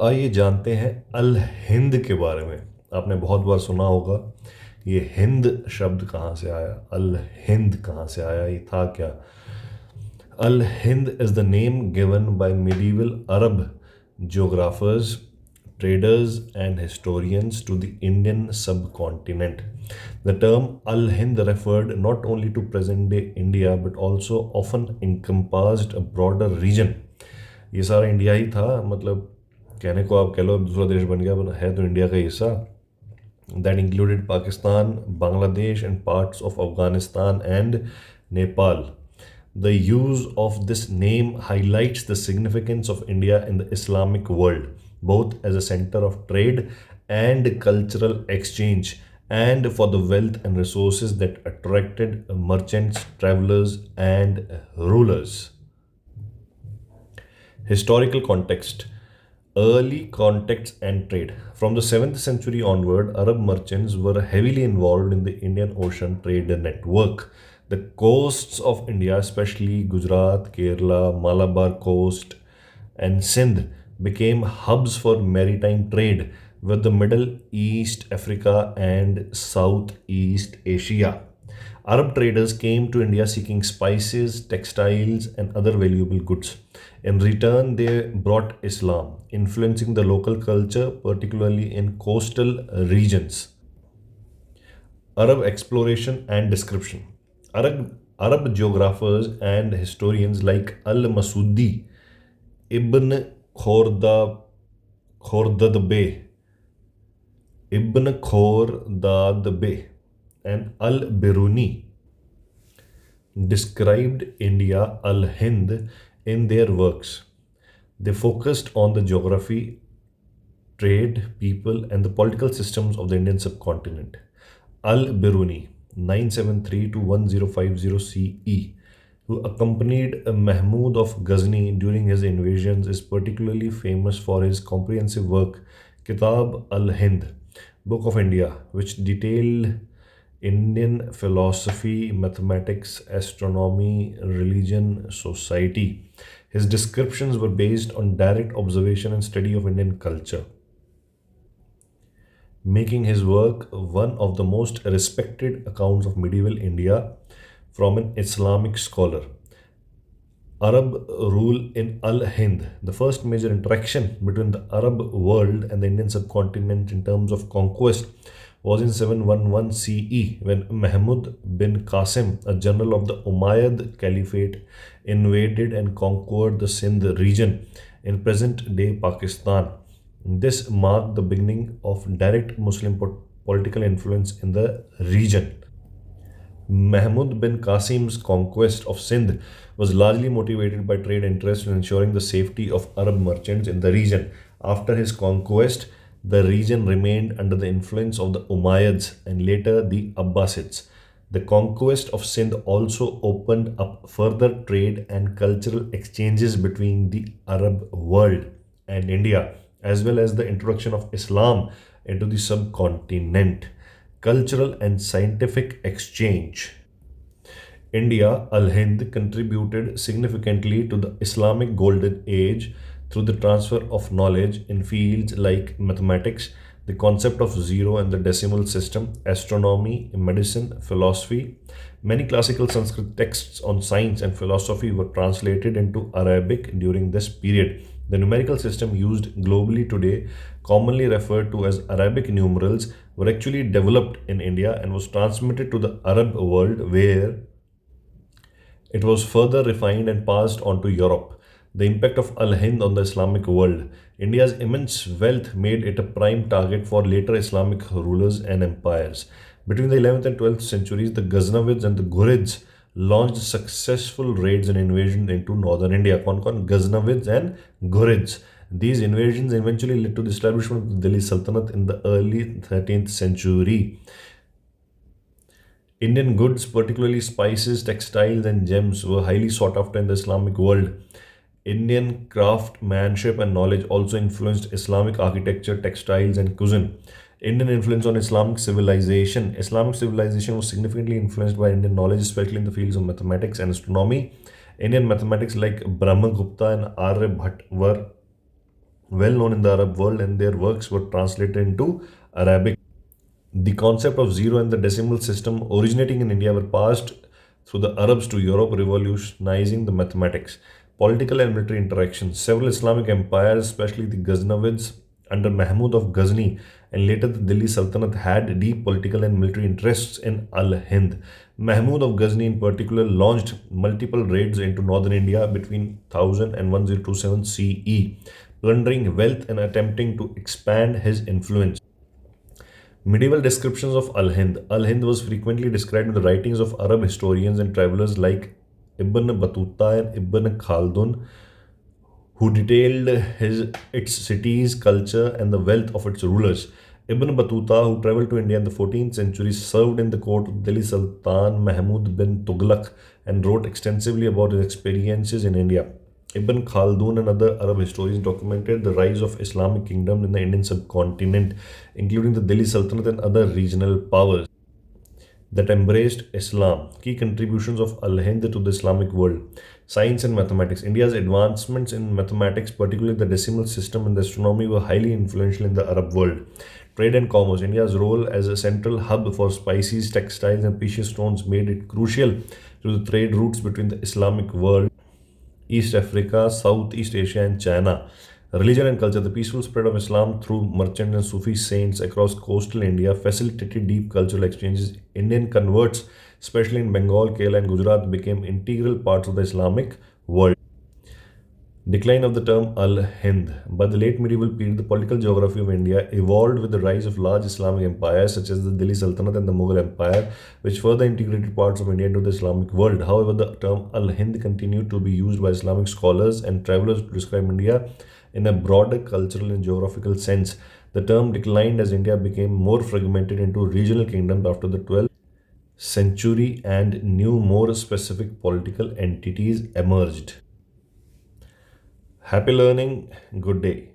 आइए जानते हैं अल हिंद के बारे में। आपने बहुत बार सुना होगा ये हिंद शब्द कहाँ से आया, अल हिंद कहाँ से आया, ये था क्या। अल Hind is the name given by medieval Arab geographers, traders, and historians to the Indian subcontinent. The term Al Hind referred not only to present day India but also often encompassed a broader region. ये सारा India ही था, मतलब कहने को आप कह लो दूसरा देश बन गया, है तो इंडिया का हिस्सा। That included Pakistan, Bangladesh, and parts of Afghanistan and Nepal. The use of this name highlights the significance of India in the Islamic world, both as a center of trade and cultural exchange, and for the wealth and resources that attracted merchants, travelers, and rulers. Historical context. Early contacts and trade. From the 7th century onward, Arab merchants were heavily involved in the Indian Ocean trade network. The coasts of India, especially Gujarat, Kerala, Malabar coast, and Sindh, became hubs for maritime trade with the Middle East, Africa, and Southeast Asia. Arab traders came to India seeking spices, textiles, and other valuable goods. In return, they brought Islam, influencing the local culture, particularly in coastal regions. Arab exploration and description. Arab geographers and historians like Al Masudi, Ibn Khordad Bey, Ibn Khordad Bey, and Al Biruni described India Al Hind in their works. They focused on the geography, trade, people, and the political systems of the Indian subcontinent. Al Biruni, 973 to 1050 CE, who accompanied Mahmud of Ghazni during his invasions, is particularly famous for his comprehensive work Kitab al Hind, Book of India, which detailed Indian philosophy, mathematics, astronomy, religion, society. His descriptions were based on direct observation and study of Indian culture, making his work one of the most respected accounts of medieval India from an Islamic scholar. Arab rule in Al Hind, the first major interaction between the Arab world and the Indian subcontinent in terms of conquest, was in 711 CE when Mahmud bin Qasim, a general of the Umayyad Caliphate, invaded and conquered the Sindh region in present day Pakistan. This marked the beginning of direct Muslim political influence in the region. Mahmud bin Qasim's conquest of Sindh was largely motivated by trade interests in ensuring the safety of Arab merchants in the region. After his conquest, the region remained under the influence of the Umayyads and later the Abbasids. The conquest of Sindh also opened up further trade and cultural exchanges between the Arab world and India, as well as the introduction of Islam into the subcontinent. Cultural and scientific exchange. India, Al Hind, contributed significantly to the Islamic Golden Age through the transfer of knowledge in fields like mathematics, the concept of zero and the decimal system, astronomy, medicine, philosophy. Many classical Sanskrit texts on science and philosophy were translated into Arabic during this period. The numerical system used globally today, commonly referred to as Arabic numerals, were actually developed in India and was transmitted to the Arab world where it was further refined and passed on to Europe. The impact of Al Hind on the Islamic world. India's immense wealth made it a prime target for later Islamic rulers and empires. Between the 11th and 12th centuries, the Ghaznavids and the Ghurids launched successful raids and invasions into northern India. Ghaznavids and Ghurids. These invasions eventually led to the establishment of the Delhi Sultanate in the early 13th century. Indian goods, particularly spices, textiles, and gems, were highly sought after in the Islamic world. Indian craftsmanship and knowledge also influenced Islamic architecture, textiles, and cuisine. Indian influence on Islamic civilization. Islamic civilization was significantly influenced by Indian knowledge, especially in the fields of mathematics and astronomy. Indian mathematics like Brahmagupta and Aryabhatta were well known in the Arab world, and their works were translated into Arabic. The concept of zero and the decimal system originating in India were passed through the Arabs to Europe, revolutionizing the mathematics. Political and military interactions. Several Islamic empires, especially the Ghaznavids under Mahmud of Ghazni and later the Delhi Sultanate, had deep political and military interests in Al-Hind. Mahmud of Ghazni in particular launched multiple raids into northern India between 1000 and 1027 CE, plundering wealth and attempting to expand his influence. Medieval descriptions of Al-Hind. Al-Hind was frequently described in the writings of Arab historians and travelers like Ibn Battuta and Ibn Khaldun, who detailed its cities, culture, and the wealth of its rulers. Ibn Battuta, who traveled to India in the 14th century, served in the court of Delhi Sultan Mahmud bin Tughlaq and wrote extensively about his experiences in India. Ibn Khaldun and other Arab historians documented the rise of Islamic kingdom in the Indian subcontinent, including the Delhi Sultanate and other regional powers that embraced Islam. Key contributions of Al Hind to the Islamic world. Science and mathematics. India's advancements in mathematics, particularly the decimal system and the astronomy, were highly influential in the Arab world. Trade and commerce. India's role as a central hub for spices, textiles, and precious stones made it crucial to the trade routes between the Islamic world, East Africa, Southeast Asia, and China. Religion and culture. The peaceful spread of Islam through merchant and Sufi saints across coastal India facilitated deep cultural exchanges. Indian converts, especially in Bengal, Kerala, and Gujarat, became integral parts of the Islamic world. Decline of the term Al Hind. By the late medieval period, the political geography of India evolved with the rise of large Islamic empires such as the Delhi Sultanate and the Mughal Empire, which further integrated parts of India into the Islamic world. However, the term Al Hind continued to be used by Islamic scholars and travelers to describe India in a broader cultural and geographical sense. The term declined as India became more fragmented into regional kingdoms after the 12th century and new, more specific political entities emerged. Happy learning. Good day.